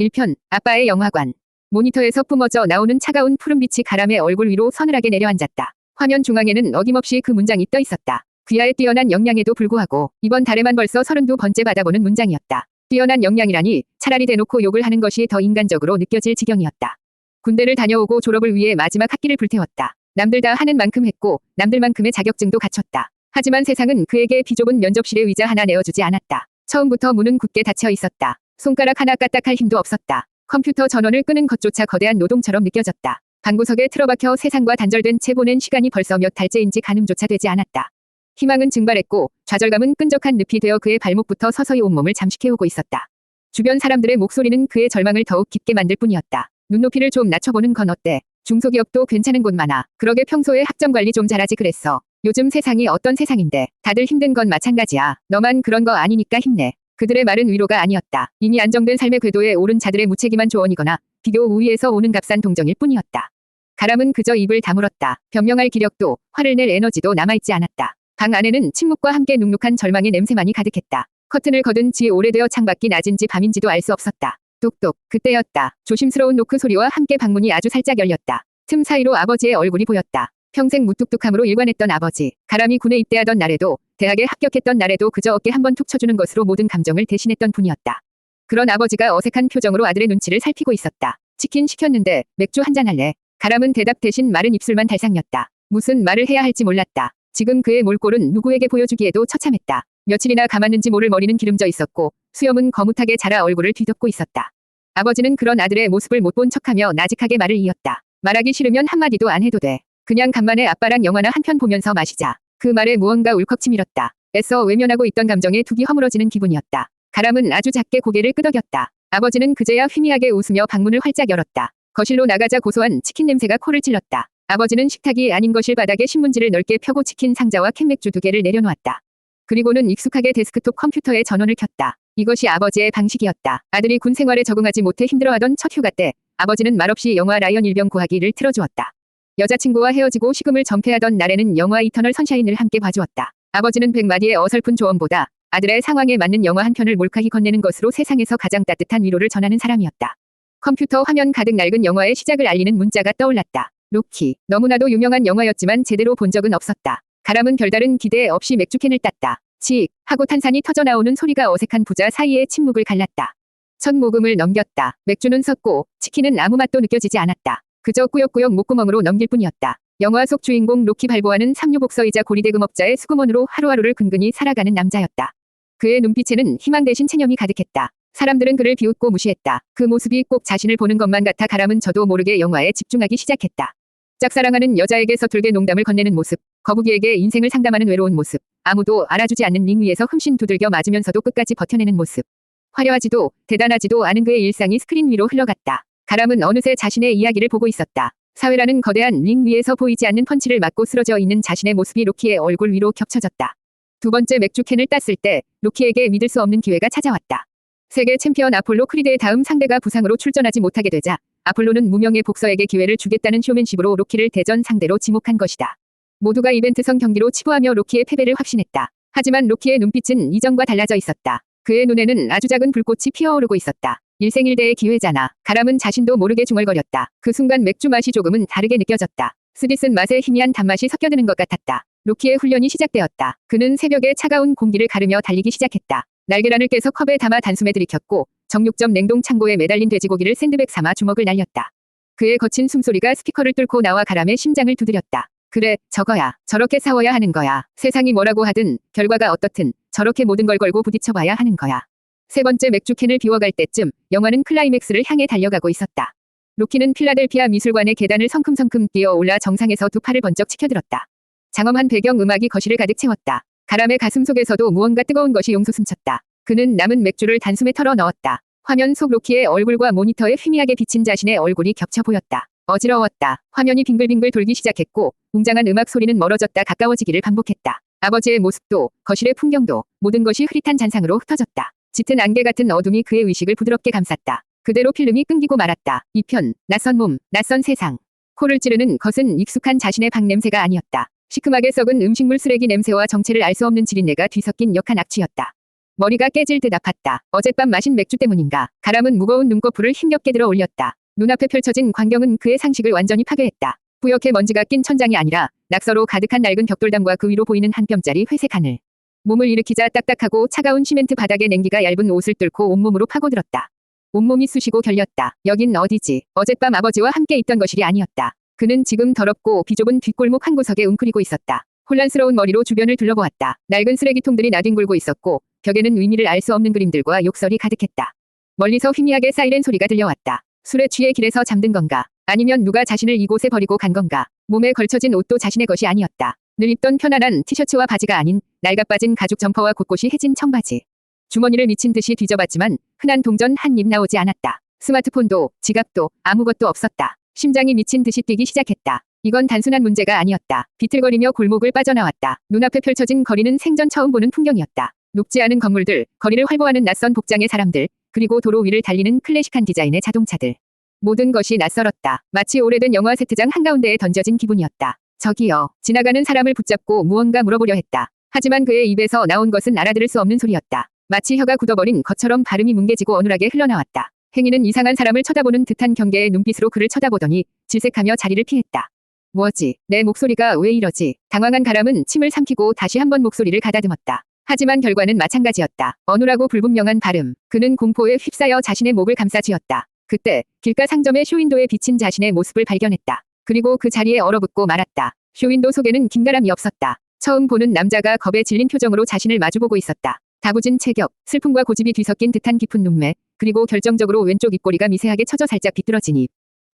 1편, 아빠의 영화관. 모니터에서 뿜어져 나오는 차가운 푸른빛이 가람의 얼굴 위로 서늘하게 내려앉았다. 화면 중앙에는 어김없이 그 문장이 떠 있었다. 귀하의 뛰어난 역량에도 불구하고 이번 달에만 벌써 32번째 받아보는 문장이었다. 뛰어난 역량이라니 차라리 대놓고 욕을 하는 것이 더 인간적으로 느껴질 지경이었다. 군대를 다녀오고 졸업을 위해 마지막 학기를 불태웠다. 남들 다 하는 만큼 했고 남들만큼의 자격증도 갖췄다. 하지만 세상은 그에게 비좁은 면접실에 의자 하나 내어주지 않았다. 처음부터 문은 굳게 닫혀 있었다. 손가락 하나 까딱할 힘도 없었다. 컴퓨터 전원을 끄는 것조차 거대한 노동처럼 느껴졌다. 방구석에 틀어박혀 세상과 단절된 채 보낸 시간이 벌써 몇 달째인지 가늠조차 되지 않았다. 희망은 증발했고 좌절감은 끈적한 늪이 되어 그의 발목부터 서서히 온몸을 잠식해오고 있었다. 주변 사람들의 목소리는 그의 절망을 더욱 깊게 만들 뿐이었다. 눈높이를 좀 낮춰보는 건 어때? 중소기업도 괜찮은 곳 많아. 그러게 평소에 학점 관리 좀 잘하지 그랬어. 요즘 세상이 어떤 세상인데 다들 힘든 건 마찬가지야. 너만 그런 거 아니니까 힘내. 그들의 말은 위로가 아니었다. 이미 안정된 삶의 궤도에 오른 자들의 무책임한 조언이거나 비교 우위에서 오는 값싼 동정일 뿐이었다. 가람은 그저 입을 다물었다. 변명할 기력도 화를 낼 에너지도 남아있지 않았다. 방 안에는 침묵과 함께 눅눅한 절망의 냄새만이 가득했다. 커튼을 걷은 지 오래되어 창밖이 낮인지 밤인지도 알 수 없었다. 똑똑. 그때였다. 조심스러운 노크 소리와 함께 방문이 아주 살짝 열렸다. 틈 사이로 아버지의 얼굴이 보였다. 평생 무뚝뚝함으로 일관했던 아버지. 가람이 군에 입대하던 날에도 대학에 합격했던 날에도 그저 어깨 한번 툭 쳐주는 것으로 모든 감정을 대신했던 분이었다. 그런 아버지가 어색한 표정으로 아들의 눈치를 살피고 있었다. 치킨 시켰는데 맥주 한잔 할래? 가람은 대답 대신 마른 입술만 달싹였다. 무슨 말을 해야 할지 몰랐다. 지금 그의 몰골은 누구에게 보여주기에도 처참했다. 며칠이나 감았는지 모를 머리는 기름져 있었고 수염은 거뭇하게 자라 얼굴을 뒤덮고 있었다. 아버지는 그런 아들의 모습을 못 본 척하며 나직하게 말을 이었다. 말하기 싫으면 한마디도 안 해도 돼. 그냥 간만에 아빠랑 영화나 한 편 보면서 마시자. 그 말에 무언가 울컥 치밀었다. 애써 외면하고 있던 감정에 툭이 허물어지는 기분이었다. 가람은 아주 작게 고개를 끄덕였다. 아버지는 그제야 희미하게 웃으며 방문을 활짝 열었다. 거실로 나가자 고소한 치킨 냄새가 코를 찔렀다. 아버지는 식탁이 아닌 거실 바닥에 신문지를 넓게 펴고 치킨 상자와 캔맥주 2개를 내려놓았다. 그리고는 익숙하게 데스크톱 컴퓨터에 전원을 켰다. 이것이 아버지의 방식이었다. 아들이 군 생활에 적응하지 못해 힘들어하던 첫 휴가 때 아버지는 말없이 영화 라이언 일병 구하기를 틀어주었다. 여자친구와 헤어지고 식음을 전폐하던 날에는 영화 이터널 선샤인을 함께 봐주었다. 아버지는 100마디의 어설픈 조언보다 아들의 상황에 맞는 영화 한 편을 몰카히 건네는 것으로 세상에서 가장 따뜻한 위로를 전하는 사람이었다. 컴퓨터 화면 가득 낡은 영화의 시작을 알리는 문자가 떠올랐다. 로키. 너무나도 유명한 영화였지만 제대로 본 적은 없었다. 가람은 별다른 기대 없이 맥주캔을 땄다. 칙 하고 탄산이 터져나오는 소리가 어색한 부자 사이의 침묵을 갈랐다. 첫 모금을 넘겼다. 맥주는 섰고 치킨은 아무 맛도 느껴지지 않았다. 그저 꾸역꾸역 목구멍으로 넘길 뿐이었다. 영화 속 주인공 로키 발보아는 삼류복서이자 고리대금업자의 수금원으로 하루하루를 근근히 살아가는 남자였다. 그의 눈빛에는 희망 대신 체념이 가득했다. 사람들은 그를 비웃고 무시했다. 그 모습이 꼭 자신을 보는 것만 같아 가람은 저도 모르게 영화에 집중하기 시작했다. 짝사랑하는 여자에게 서툴게 농담을 건네는 모습, 거북이에게 인생을 상담하는 외로운 모습, 아무도 알아주지 않는 링 위에서 흠씬 두들겨 맞으면서도 끝까지 버텨내는 모습. 화려하지도 대단하지도 않은 그의 일상이 스크린 위로 흘러갔다. 가람은 어느새 자신의 이야기를 보고 있었다. 사회라는 거대한 링 위에서 보이지 않는 펀치를 맞고 쓰러져 있는 자신의 모습이 로키의 얼굴 위로 겹쳐졌다. 두 번째 맥주캔을 땄을 때 로키에게 믿을 수 없는 기회가 찾아왔다. 세계 챔피언 아폴로 크리드의 다음 상대가 부상으로 출전하지 못하게 되자 아폴로는 무명의 복서에게 기회를 주겠다는 쇼맨십으로 로키를 대전 상대로 지목한 것이다. 모두가 이벤트성 경기로 치부하며 로키의 패배를 확신했다. 하지만 로키의 눈빛은 이전과 달라져 있었다. 그의 눈에는 아주 작은 불꽃이 피어오르고 있었다. 일생일대의 기회잖아. 가람은 자신도 모르게 중얼거렸다. 그 순간 맥주 맛이 조금은 다르게 느껴졌다. 쓰디쓴 맛에 희미한 단맛이 섞여드는 것 같았다. 로키의 훈련이 시작되었다. 그는 새벽에 차가운 공기를 가르며 달리기 시작했다. 날계란을 깨서 컵에 담아 단숨에 들이켰고 정육점 냉동 창고에 매달린 돼지고기를 샌드백 삼아 주먹을 날렸다. 그의 거친 숨소리가 스피커를 뚫고 나와 가람의 심장을 두드렸다. 그래, 저거야. 저렇게 싸워야 하는 거야. 세상이 뭐라고 하든 결과가 어떻든 저렇게 모든 걸 걸고 부딪혀봐야 하는 거야. 세 번째 맥주캔을 비워갈 때쯤 영화는 클라이맥스를 향해 달려가고 있었다. 로키는 필라델피아 미술관의 계단을 성큼성큼 뛰어올라 정상에서 두 팔을 번쩍 치켜들었다. 장엄한 배경 음악이 거실을 가득 채웠다. 가람의 가슴 속에서도 무언가 뜨거운 것이 용솟음쳤다. 그는 남은 맥주를 단숨에 털어 넣었다. 화면 속 로키의 얼굴과 모니터에 희미하게 비친 자신의 얼굴이 겹쳐 보였다. 어지러웠다. 화면이 빙글빙글 돌기 시작했고 웅장한 음악 소리는 멀어졌다 가까워지기를 반복했다. 아버지의 모습도 거실의 풍경도 모든 것이 흐릿한 잔상으로 흩어졌다. 짙은 안개 같은 어둠이 그의 의식을 부드럽게 감쌌다. 그대로 필름이 끊기고 말았다. 2편, 낯선 몸, 낯선 세상. 코를 찌르는 것은 익숙한 자신의 방 냄새가 아니었다. 시큼하게 썩은 음식물 쓰레기 냄새와 정체를 알 수 없는 지린내가 뒤섞인 역한 악취였다. 머리가 깨질 듯 아팠다. 어젯밤 마신 맥주 때문인가. 가람은 무거운 눈꺼풀을 힘겹게 들어 올렸다. 눈앞에 펼쳐진 광경은 그의 상식을 완전히 파괴했다. 뿌옇게 먼지가 낀 천장이 아니라 낙서로 가득한 낡은 벽돌담과 그 위로 보이는 한 뼘짜리 회색 하늘. 몸을 일으키자 딱딱하고 차가운 시멘트 바닥에 냉기가 얇은 옷을 뚫고 온몸으로 파고들었다. 온몸이 쑤시고 결렸다. 여긴 어디지? 어젯밤 아버지와 함께 있던 거실이 아니었다. 그는 지금 더럽고 비좁은 뒷골목 한 구석에 웅크리고 있었다. 혼란스러운 머리로 주변을 둘러보았다. 낡은 쓰레기통들이 나뒹굴고 있었고 벽에는 의미를 알 수 없는 그림들과 욕설이 가득했다. 멀리서 희미하게 사이렌 소리가 들려왔다. 술에 취해 길에서 잠든 건가? 아니면 누가 자신을 이곳에 버리고 간 건가? 몸에 걸쳐진 옷도 자신의 것이 아니었다. 늘 입던 편안한 티셔츠와 바지가 아닌 낡아빠진 가죽 점퍼와 곳곳이 해진 청바지. 주머니를 미친 듯이 뒤져봤지만 흔한 동전 한 입 나오지 않았다. 스마트폰도 지갑도 아무것도 없었다. 심장이 미친 듯이 뛰기 시작했다. 이건 단순한 문제가 아니었다. 비틀거리며 골목을 빠져나왔다. 눈앞에 펼쳐진 거리는 생전 처음 보는 풍경이었다. 높지 않은 건물들, 거리를 활보하는 낯선 복장의 사람들, 그리고 도로 위를 달리는 클래식한 디자인의 자동차들. 모든 것이 낯설었다. 마치 오래된 영화 세트장 한가운데에 던져진 기분이었다. 저기요. 지나가는 사람을 붙잡고 무언가 물어보려 했다. 하지만 그의 입에서 나온 것은 알아들을 수 없는 소리였다. 마치 혀가 굳어버린 것처럼 발음이 뭉개지고 어눌하게 흘러나왔다. 행인은 이상한 사람을 쳐다보는 듯한 경계의 눈빛으로 그를 쳐다보더니 질색하며 자리를 피했다. 뭐지? 내 목소리가 왜 이러지? 당황한 가람은 침을 삼키고 다시 한번 목소리를 가다듬었다. 하지만 결과는 마찬가지였다. 어눌하고 불분명한 발음. 그는 공포에 휩싸여 자신의 목을 감싸쥐었다. 그때 길가 상점의 쇼윈도에 비친 자신의 모습을 발견했다. 그리고 그 자리에 얼어붙고 말았다. 쇼윈도 속에는 긴가람이 없었다. 처음 보는 남자가 겁에 질린 표정으로 자신을 마주보고 있었다. 다부진 체격, 슬픔과 고집이 뒤섞인 듯한 깊은 눈매, 그리고 결정적으로 왼쪽 입꼬리가 미세하게 처져 살짝 비뚤어진 입.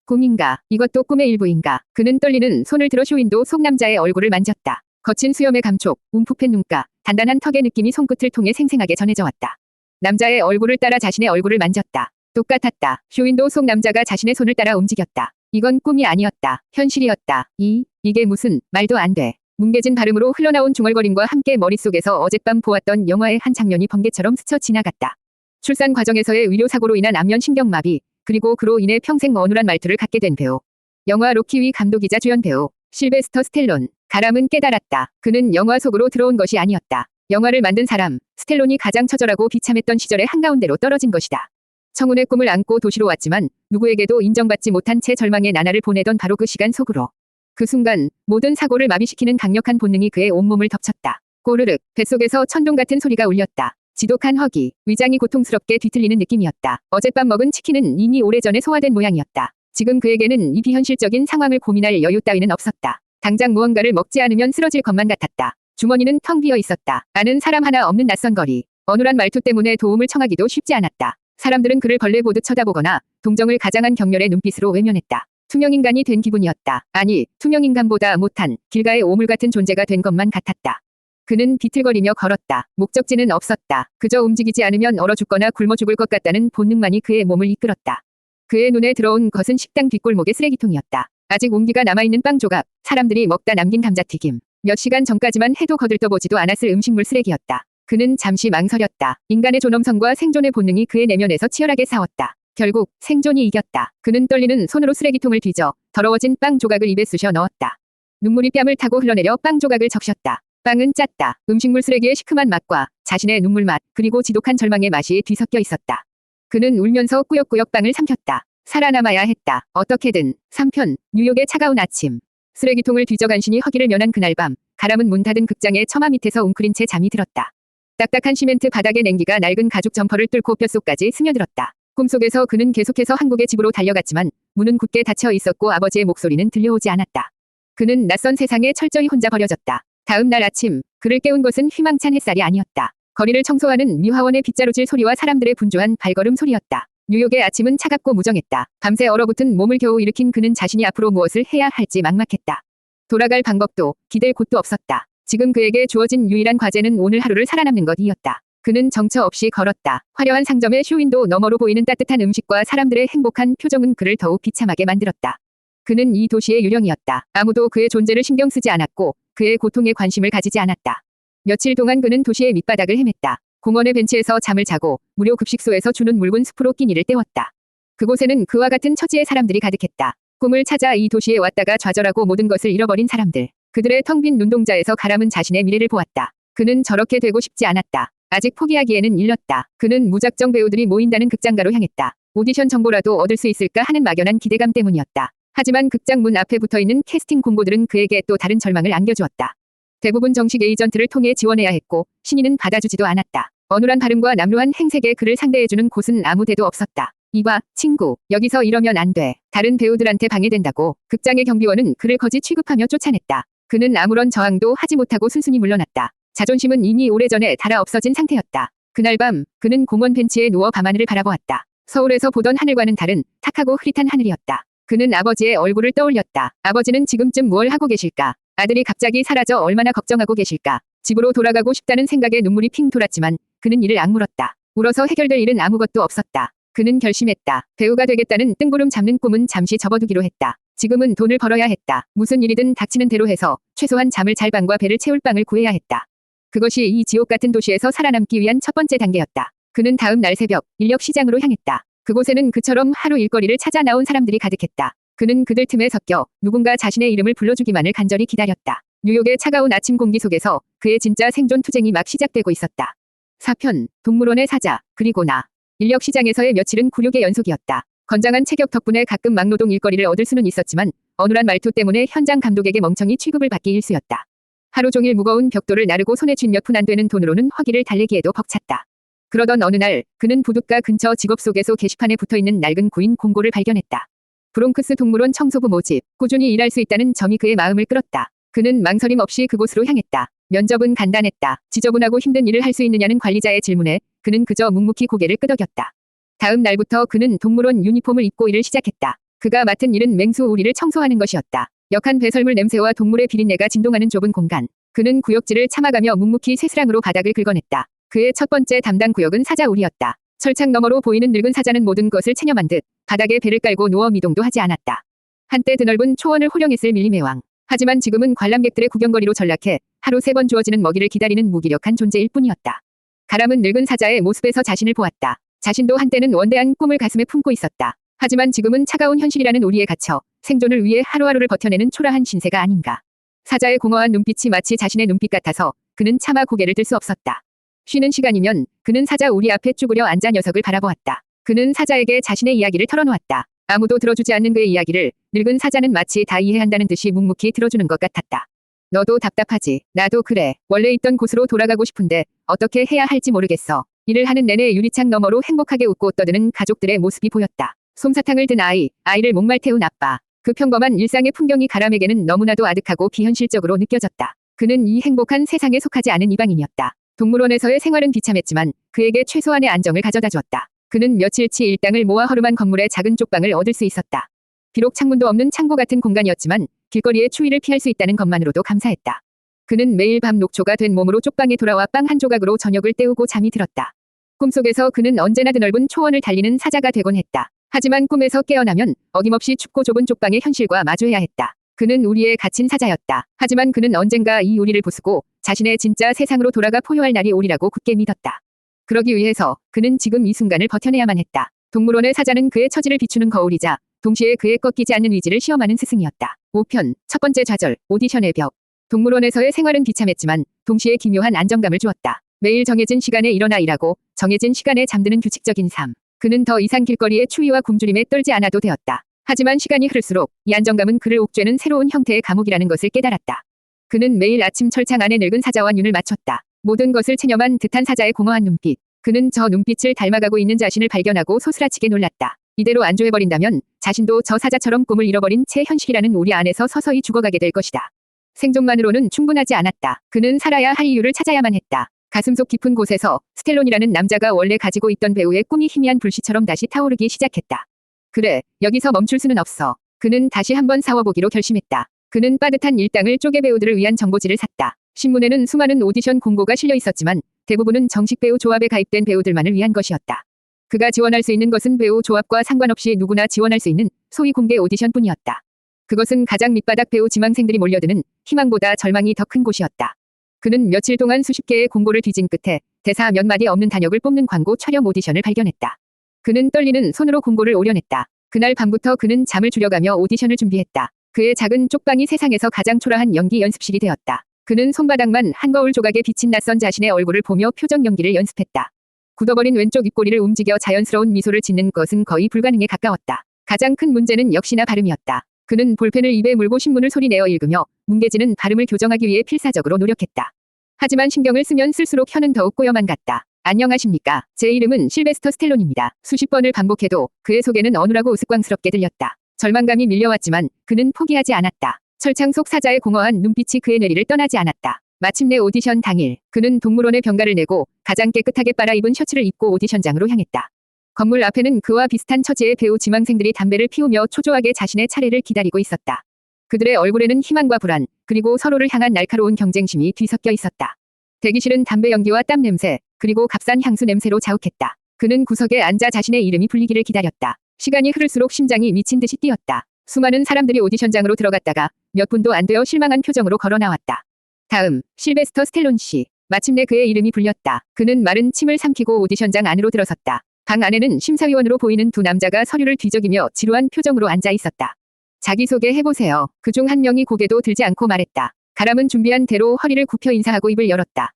꿈인가? 이것도 꿈의 일부인가? 그는 떨리는 손을 들어 쇼윈도 속 남자의 얼굴을 만졌다. 거친 수염의 감촉, 움푹 팬 눈가, 단단한 턱의 느낌이 손끝을 통해 생생하게 전해져 왔다. 남자의 얼굴을 따라 자신의 얼굴을 만졌다. 똑같았다. 쇼윈도 속 남자가 자신의 손을 따라 움직였다. 이건 꿈이 아니었다. 현실이었다. 이게 무슨 말도 안 돼. 뭉개진 발음으로 흘러나온 중얼거림과 함께 머릿속에서 어젯밤 보았던 영화의 한 장면이 번개처럼 스쳐 지나갔다. 출산 과정에서의 의료사고로 인한 안면 신경마비, 그리고 그로 인해 평생 어눌한 말투를 갖게 된 배우. 영화 로키의 감독이자 주연 배우 실베스터 스텔론. 가람은 깨달았다. 그는 영화 속으로 들어온 것이 아니었다. 영화를 만든 사람, 스텔론이 가장 처절하고 비참했던 시절의 한가운데로 떨어진 것이다. 청운의 꿈을 안고 도시로 왔지만 누구에게도 인정받지 못한 채 절망의 나날을 보내던 바로 그 시간 속으로. 그 순간 모든 사고를 마비시키는 강력한 본능이 그의 온몸을 덮쳤다. 꼬르륵 뱃속에서 천둥 같은 소리가 울렸다. 지독한 허기, 위장이 고통스럽게 뒤틀리는 느낌이었다. 어젯밤 먹은 치킨은 이미 오래전에 소화된 모양이었다. 지금 그에게는 이 비현실적인 상황을 고민할 여유 따위는 없었다. 당장 무언가를 먹지 않으면 쓰러질 것만 같았다. 주머니는 텅 비어 있었다. 아는 사람 하나 없는 낯선 거리. 어눌한 말투 때문에 도움을 청하기도 쉽지 않았다. 사람들은 그를 벌레 보듯 쳐다보거나 동정을 가장한 격렬의 눈빛으로 외면했다. 투명인간이 된 기분이었다. 아니, 투명인간보다 못한 길가의 오물 같은 존재가 된 것만 같았다. 그는 비틀거리며 걸었다. 목적지는 없었다. 그저 움직이지 않으면 얼어 죽거나 굶어 죽을 것 같다는 본능만이 그의 몸을 이끌었다. 그의 눈에 들어온 것은 식당 뒷골목의 쓰레기통이었다. 아직 온기가 남아있는 빵 조각, 사람들이 먹다 남긴 감자튀김. 몇 시간 전까지만 해도 거들떠보지도 않았을 음식물 쓰레기였다. 그는 잠시 망설였다. 인간의 존엄성과 생존의 본능이 그의 내면에서 치열하게 싸웠다. 결국 생존이 이겼다. 그는 떨리는 손으로 쓰레기통을 뒤져 더러워진 빵 조각을 입에 쑤셔 넣었다. 눈물이 뺨을 타고 흘러내려 빵 조각을 적셨다. 빵은 짰다. 음식물 쓰레기의 시큼한 맛과 자신의 눈물 맛, 그리고 지독한 절망의 맛이 뒤섞여 있었다. 그는 울면서 꾸역꾸역 빵을 삼켰다. 살아남아야 했다. 어떻게든. 3편, 뉴욕의 차가운 아침. 쓰레기통을 뒤져 간신히 허기를 면한 그날 밤, 가람은 문 닫은 극장의 처마 밑에서 웅크린 채 잠이 들었다. 딱딱한 시멘트 바닥의 냉기가 낡은 가죽 점퍼를 뚫고 뼛속까지 스며들었다. 꿈속에서 그는 계속해서 한국의 집으로 달려갔지만 문은 굳게 닫혀 있었고 아버지의 목소리는 들려오지 않았다. 그는 낯선 세상에 철저히 혼자 버려졌다. 다음 날 아침, 그를 깨운 것은 휘망찬 햇살이 아니었다. 거리를 청소하는 미화원의 빗자루질 소리와 사람들의 분주한 발걸음 소리였다. 뉴욕의 아침은 차갑고 무정했다. 밤새 얼어붙은 몸을 겨우 일으킨 그는 자신이 앞으로 무엇을 해야 할지 막막했다. 돌아갈 방법도, 기댈 곳도 없었다. 지금 그에게 주어진 유일한 과제는 오늘 하루를 살아남는 것이었다. 그는 정처 없이 걸었다. 화려한 상점의 쇼윈도 너머로 보이는 따뜻한 음식과 사람들의 행복한 표정은 그를 더욱 비참하게 만들었다. 그는 이 도시의 유령이었다. 아무도 그의 존재를 신경 쓰지 않았고 그의 고통에 관심을 가지지 않았다. 며칠 동안 그는 도시의 밑바닥을 헤맸다. 공원의 벤치에서 잠을 자고 무료 급식소에서 주는 묽은 숲으로 끼니를 때웠다. 그곳에는 그와 같은 처지의 사람들이 가득했다. 꿈을 찾아 이 도시에 왔다가 좌절하고 모든 것을 잃어버린 사람들. 그들의 텅 빈 눈동자에서 가람은 자신의 미래를 보았다. 그는 저렇게 되고 싶지 않았다. 아직 포기하기에는 일렀다. 그는 무작정 배우들이 모인다는 극장가로 향했다. 오디션 정보라도 얻을 수 있을까 하는 막연한 기대감 때문이었다. 하지만 극장 문 앞에 붙어있는 캐스팅 공고들은 그에게 또 다른 절망을 안겨주었다. 대부분 정식 에이전트를 통해 지원해야 했고 신인은 받아주지도 않았다. 어눌한 발음과 남루한 행색에 그를 상대해주는 곳은 아무 데도 없었다. 이봐, 친구. 여기서 이러면 안 돼. 다른 배우들한테 방해된다고. 극장의 경비원은 그를 거짓 취급하며 쫓아냈다. 그는 아무런 저항도 하지 못하고 순순히 물러났다. 자존심은 이미 오래전에 닳아 없어진 상태였다. 그날 밤 그는 공원 벤치에 누워 밤하늘을 바라보았다. 서울에서 보던 하늘과는 다른 탁하고 흐릿한 하늘이었다. 그는 아버지의 얼굴을 떠올렸다. 아버지는 지금쯤 무얼 하고 계실까? 아들이 갑자기 사라져 얼마나 걱정하고 계실까? 집으로 돌아가고 싶다는 생각에 눈물이 핑 돌았지만 그는 이를 악물었다. 울어서 해결될 일은 아무것도 없었다. 그는 결심했다. 배우가 되겠다는 뜬구름 잡는 꿈은 잠시 접어두기로 했다. 지금은 돈을 벌어야 했다. 무슨 일이든 닥치는 대로 해서 최소한 잠을 잘 방과 배를 채울 빵을 구해야 했다. 그것이 이 지옥 같은 도시에서 살아남기 위한 첫 번째 단계였다. 그는 다음 날 새벽 인력 시장으로 향했다. 그곳에는 그처럼 하루 일거리를 찾아 나온 사람들이 가득했다. 그는 그들 틈에 섞여 누군가 자신의 이름을 불러주기만을 간절히 기다렸다. 뉴욕의 차가운 아침 공기 속에서 그의 진짜 생존 투쟁이 막 시작되고 있었다. 4편, 동물원의 사자, 그리고 나. 인력 시장에서의 며칠은 굴욕의 연속이었다. 건장한 체격 덕분에 가끔 막노동 일거리를 얻을 수는 있었지만 어눌한 말투 때문에 현장 감독에게 멍청이 취급을 받기 일쑤였다. 하루 종일 무거운 벽돌을 나르고 손에 쥔 몇 푼 안 되는 돈으로는 허기를 달래기에도 벅찼다. 그러던 어느 날 그는 부둣가 근처 직업소개소 게시판에 붙어있는 낡은 구인 공고를 발견했다. 브롱크스 동물원 청소부 모집, 꾸준히 일할 수 있다는 점이 그의 마음을 끌었다. 그는 망설임 없이 그곳으로 향했다. 면접은 간단했다. 지저분하고 힘든 일을 할 수 있느냐는 관리자의 질문에 그는 그저 묵묵히 고개를 끄덕였다. 다음 날부터 그는 동물원 유니폼을 입고 일을 시작했다. 그가 맡은 일은 맹수 우리를 청소하는 것이었다. 역한 배설물 냄새와 동물의 비린내가 진동하는 좁은 공간. 그는 구역질을 참아가며 묵묵히 쇠스랑으로 바닥을 긁어냈다. 그의 첫 번째 담당 구역은 사자 우리였다. 철창 너머로 보이는 늙은 사자는 모든 것을 체념한 듯 바닥에 배를 깔고 누워 미동도 하지 않았다. 한때 드넓은 초원을 호령했을 밀림의 왕. 하지만 지금은 관람객들의 구경거리로 전락해 하루 3번 주어지는 먹이를 기다리는 무기력한 존재일 뿐이었다. 가람은 늙은 사자의 모습에서 자신을 보았다. 자신도 한때는 원대한 꿈을 가슴에 품고 있었다. 하지만 지금은 차가운 현실이라는 우리에 갇혀 생존을 위해 하루하루를 버텨내는 초라한 신세가 아닌가. 사자의 공허한 눈빛이 마치 자신의 눈빛 같아서 그는 차마 고개를 들 수 없었다. 쉬는 시간이면 그는 사자 우리 앞에 쭈그려 앉아 녀석을 바라보았다. 그는 사자에게 자신의 이야기를 털어놓았다. 아무도 들어주지 않는 그의 이야기를 늙은 사자는 마치 다 이해한다는 듯이 묵묵히 들어주는 것 같았다. 너도 답답하지. 나도 그래. 원래 있던 곳으로 돌아가고 싶은데 어떻게 해야 할지 모르겠어. 일을 하는 내내 유리창 너머로 행복하게 웃고 떠드는 가족들의 모습이 보였다. 솜사탕을 든 아이를 목말 태운 아빠. 그 평범한 일상의 풍경이 가람에게는 너무나도 아득하고 비현실적으로 느껴졌다. 그는 이 행복한 세상에 속하지 않은 이방인이었다. 동물원에서의 생활은 비참했지만 그에게 최소한의 안정을 가져다 주었다. 그는 며칠치 일당을 모아 허름한 건물의 작은 쪽방을 얻을 수 있었다. 비록 창문도 없는 창고 같은 공간이었지만 길거리의 추위를 피할 수 있다는 것만으로도 감사했다. 그는 매일 밤 녹초가 된 몸으로 쪽방에 돌아와 빵 한 조각으로 저녁을 때우고 잠이 들었다. 꿈속에서 그는 언제나 드넓은 초원을 달리는 사자가 되곤 했다. 하지만 꿈에서 깨어나면 어김없이 춥고 좁은 쪽방의 현실과 마주해야 했다. 그는 우리에 갇힌 사자였다. 하지만 그는 언젠가 이 우리를 부수고 자신의 진짜 세상으로 돌아가 포효할 날이 오리라고 굳게 믿었다. 그러기 위해서 그는 지금 이 순간을 버텨내야만 했다. 동물원의 사자는 그의 처지를 비추는 거울이자 동시에 그의 꺾이지 않는 의지를 시험하는 스승이었다. 5편, 첫 번째 좌절, 오디션의 벽. 동물원에서의 생활은 비참했지만 동시에 기묘한 안정감을 주었다. 매일 정해진 시간에 일어나 일하고 정해진 시간에 잠드는 규칙적인 삶. 그는 더 이상 길거리의 추위와 굶주림에 떨지 않아도 되었다. 하지만 시간이 흐를수록 이 안정감은 그를 옥죄는 새로운 형태의 감옥이라는 것을 깨달았다. 그는 매일 아침 철창 안에 늙은 사자와 눈을 맞췄다. 모든 것을 체념한 듯한 사자의 공허한 눈빛. 그는 저 눈빛을 닮아가고 있는 자신을 발견하고 소스라치게 놀랐다. 이대로 안주해버린다면 자신도 저 사자처럼 꿈을 잃어버린 채 현실이라는 우리 안에서 서서히 죽어가게 될 것이다. 생존만으로는 충분하지 않았다. 그는 살아야 할 이유를 찾아야만 했다. 가슴속 깊은 곳에서 스텔론이라는 남자가 원래 가지고 있던 배우의 꿈이 희미한 불씨처럼 다시 타오르기 시작했다. 그래, 여기서 멈출 수는 없어. 그는 다시 한번 싸워보기로 결심했다. 그는 빠듯한 일당을 쪼개 배우들을 위한 정보지를 샀다. 신문에는 수많은 오디션 공고가 실려 있었지만 대부분은 정식 배우 조합에 가입된 배우들만을 위한 것이었다. 그가 지원할 수 있는 것은 배우 조합과 상관없이 누구나 지원할 수 있는 소위 공개 오디션뿐이었다. 그것은 가장 밑바닥 배우 지망생들이 몰려드는 희망보다 절망이 더 큰 곳이었다. 그는 며칠 동안 수십 개의 공고를 뒤진 끝에 대사 몇 마디 없는 단역을 뽑는 광고 촬영 오디션을 발견했다. 그는 떨리는 손으로 공고를 오려냈다. 그날 밤부터 그는 잠을 줄여가며 오디션을 준비했다. 그의 작은 쪽방이 세상에서 가장 초라한 연기 연습실이 되었다. 그는 손바닥만 한거울 조각에 비친 낯선 자신의 얼굴을 보며 표정 연기를 연습했다. 굳어버린 왼쪽 입꼬리를 움직여 자연스러운 미소를 짓는 것은 거의 불가능에 가까웠다. 가장 큰 문제는 역시나 발음이었다. 그는 볼펜을 입에 물고 신문을 소리내어 읽으며 뭉개지는 발음을 교정하기 위해 필사적으로 노력했다. 하지만 신경을 쓰면 쓸수록 혀는 더욱 꼬여만 갔다. 안녕하십니까. 제 이름은 실베스터 스텔론입니다. 수십 번을 반복해도 그의 속에는 어눌하고 우스꽝스럽게 들렸다. 절망감이 밀려왔지만 그는 포기하지 않았다. 철창 속 사자의 공허한 눈빛이 그의 뇌리를 떠나지 않았다. 마침내 오디션 당일, 그는 동물원에 병가를 내고 가장 깨끗하게 빨아입은 셔츠를 입고 오디션장으로 향했다. 건물 앞에는 그와 비슷한 처지의 배우 지망생들이 담배를 피우며 초조하게 자신의 차례를 기다리고 있었다. 그들의 얼굴에는 희망과 불안, 그리고 서로를 향한 날카로운 경쟁심이 뒤섞여 있었다. 대기실은 담배 연기와 땀 냄새, 그리고 값싼 향수 냄새로 자욱했다. 그는 구석에 앉아 자신의 이름이 불리기를 기다렸다. 시간이 흐를수록 심장이 미친 듯이 뛰었다. 수많은 사람들이 오디션장으로 들어갔다가 몇 분도 안 되어 실망한 표정으로 걸어 나왔다. 다음, 실베스터 스텔론 씨. 마침내 그의 이름이 불렸다. 그는 마른 침을 삼키고 오디션장 안으로 들어섰다. 방 안에는 심사위원으로 보이는 두 남자가 서류를 뒤적이며 지루한 표정으로 앉아 있었다. 자기소개 해보세요. 그중 한 명이 고개도 들지 않고 말했다. 가람은 준비한 대로 허리를 굽혀 인사하고 입을 열었다.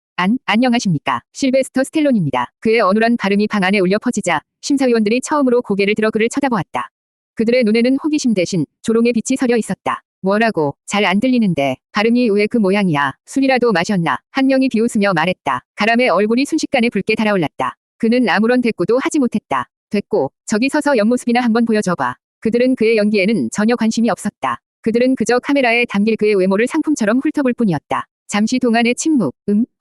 안녕하십니까. 실베스터 스텔론입니다. 그의 어눌한 발음이 방 안에 울려 퍼지자 심사위원들이 처음으로 고개를 들어 그를 쳐다보았다. 그들의 눈에는 호기심 대신 조롱의 빛이 서려 있었다. 뭐라고? 잘 안 들리는데. 발음이 왜 그 모양이야? 술이라도 마셨나? 한 명이 비웃으며 말했다. 가람의 얼굴이 순식간에 붉게 달아올랐다. 그는 아무런 대꾸도 하지 못했다. 됐고, 저기 서서 옆모습이나 한번 보여줘봐. 그들은 그의 연기에는 전혀 관심이 없었다. 그들은 그저 카메라에 담길 그의 외모를 상품처럼 훑어볼 뿐이었다. 잠시 동안의 침묵.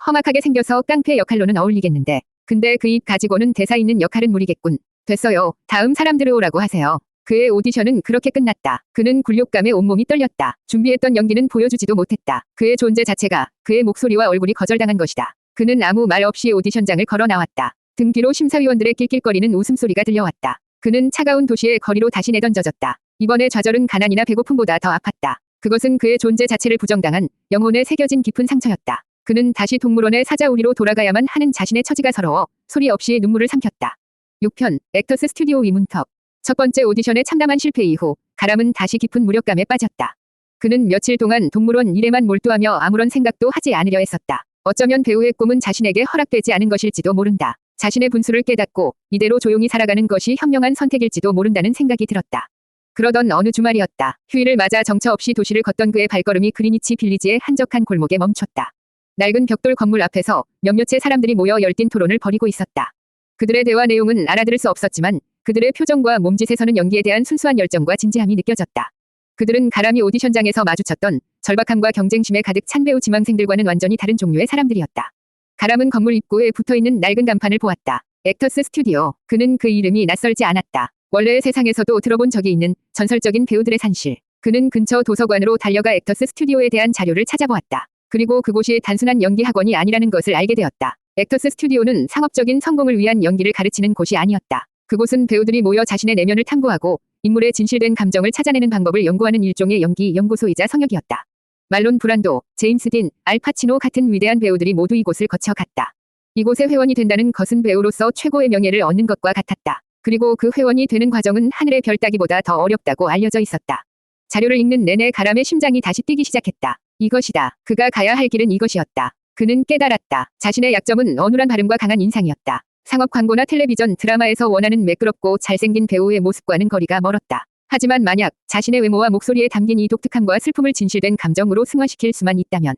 험악하게 생겨서 깡패 역할로는 어울리겠는데. 근데 그 입 가지고는 대사 있는 역할은 무리겠군. 됐어요. 다음 사람 들어오라고 하세요. 그의 오디션은 그렇게 끝났다. 그는 굴욕감에 온몸이 떨렸다. 준비했던 연기는 보여주지도 못했다. 그의 존재 자체가 그의 목소리와 얼굴이 거절당한 것이다. 그는 아무 말 없이 오디션장을 걸어 나왔다. 등 뒤로 심사위원들의 낄낄거리는 웃음소리가 들려왔다. 그는 차가운 도시의 거리로 다시 내던져졌다. 이번의 좌절은 가난이나 배고픔보다 더 아팠다. 그것은 그의 존재 자체를 부정당한 영혼에 새겨진 깊은 상처였다. 그는 다시 동물원의 사자우리로 돌아가야만 하는 자신의 처지가 서러워 소리 없이 눈물을 삼켰다. 6편 액터스 스튜디오 위문턱. 첫 번째 오디션의 참담한 실패 이후 가람은 다시 깊은 무력감에 빠졌다. 그는 며칠 동안 동물원 일에만 몰두하며 아무런 생각도 하지 않으려 했었다. 어쩌면 배우의 꿈은 자신에게 허락되지 않은 것일지도 모른다. 자신의 분수를 깨닫고 이대로 조용히 살아가는 것이 현명한 선택일지도 모른다는 생각이 들었다. 그러던 어느 주말이었다. 휴일을 맞아 정처 없이 도시를 걷던 그의 발걸음이 그리니치 빌리지의 한적한 골목에 멈췄다. 낡은 벽돌 건물 앞에서 몇몇의 사람들이 모여 열띤 토론을 벌이고 있었다. 그들의 대화 내용은 알아들을 수 없었지만 그들의 표정과 몸짓에서는 연기에 대한 순수한 열정과 진지함이 느껴졌다. 그들은 가람이 오디션장에서 마주쳤던 절박함과 경쟁심에 가득 찬 배우 지망생들과는 완전히 다른 종류의 사람들이었다. 가람은 건물 입구에 붙어있는 낡은 간판을 보았다. 액터스 스튜디오. 그는 그 이름이 낯설지 않았다. 원래의 세상에서도 들어본 적이 있는 전설적인 배우들의 산실. 그는 근처 도서관으로 달려가 액터스 스튜디오에 대한 자료를 찾아보았다. 그리고 그곳이 단순한 연기 학원이 아니라는 것을 알게 되었다. 액터스 스튜디오는 상업적인 성공을 위한 연기를 가르치는 곳이 아니었다. 그곳은 배우들이 모여 자신의 내면을 탐구하고 인물의 진실된 감정을 찾아내는 방법을 연구하는 일종의 연기 연구소이자 성역이었다. 말론 브란도, 제임스 딘, 알 파치노 같은 위대한 배우들이 모두 이곳을 거쳐 갔다. 이곳의 회원이 된다는 것은 배우로서 최고의 명예를 얻는 것과 같았다. 그리고 그 회원이 되는 과정은 하늘의 별 따기보다 더 어렵다고 알려져 있었다. 자료를 읽는 내내 가람의 심장이 다시 뛰기 시작했다. 이것이다. 그가 가야 할 길은 이것이었다. 그는 깨달았다. 자신의 약점은 어눌한 발음과 강한 인상이었다. 상업 광고나 텔레비전 드라마에서 원하는 매끄럽고 잘생긴 배우의 모습과는 거리가 멀었다. 하지만 만약 자신의 외모와 목소리에 담긴 이 독특함과 슬픔을 진실된 감정으로 승화시킬 수만 있다면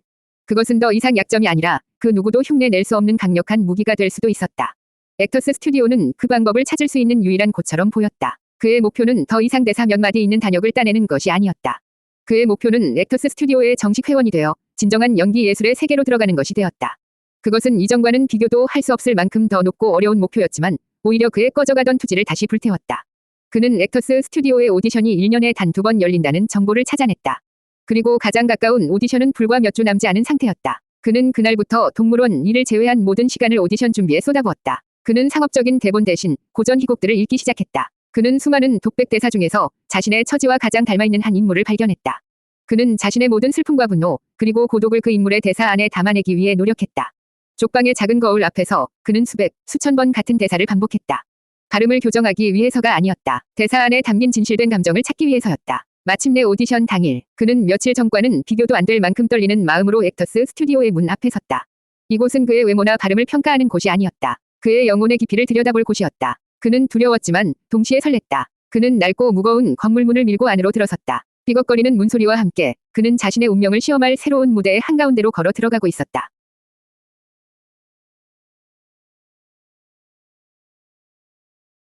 그것은 더 이상 약점이 아니라 그 누구도 흉내낼 수 없는 강력한 무기가 될 수도 있었다. 액터스 스튜디오는 그 방법을 찾을 수 있는 유일한 곳처럼 보였다. 그의 목표는 더 이상 대사 몇 마디 있는 단역을 따내는 것이 아니었다. 그의 목표는 액터스 스튜디오의 정식 회원이 되어 진정한 연기 예술의 세계로 들어가는 것이 되었다. 그것은 이전과는 비교도 할 수 없을 만큼 더 높고 어려운 목표였지만 오히려 그의 꺼져가던 투지를 다시 불태웠다. 그는 액터스 스튜디오의 오디션이 1년에 단 2번 열린다는 정보를 찾아냈다. 그리고 가장 가까운 오디션은 불과 몇 주 남지 않은 상태였다. 그는 그날부터 동물원 일을 제외한 모든 시간을 오디션 준비에 쏟아부었다. 그는 상업적인 대본 대신 고전 희곡들을 읽기 시작했다. 그는 수많은 독백 대사 중에서 자신의 처지와 가장 닮아있는 한 인물을 발견했다. 그는 자신의 모든 슬픔과 분노, 그리고 고독을 그 인물의 대사 안에 담아내기 위해 노력했다. 족방의 작은 거울 앞에서 그는 수천 번 같은 대사를 반복했다. 발음을 교정하기 위해서가 아니었다. 대사 안에 담긴 진실된 감정을 찾기 위해서였다. 마침내 오디션 당일, 그는 며칠 전과는 비교도 안 될 만큼 떨리는 마음으로 액터스 스튜디오의 문 앞에 섰다. 이곳은 그의 외모나 발음을 평가하는 곳이 아니었다. 그의 영혼의 깊이를 들여다볼 곳이었다. 그는 두려웠지만 동시에 설렜다. 그는 낡고 무거운 건물 문을 밀고 안으로 들어섰다. 삐걱거리는 문소리와 함께 그는 자신의 운명을 시험할 새로운 무대의 한가운데로 걸어 들어가고 있었다.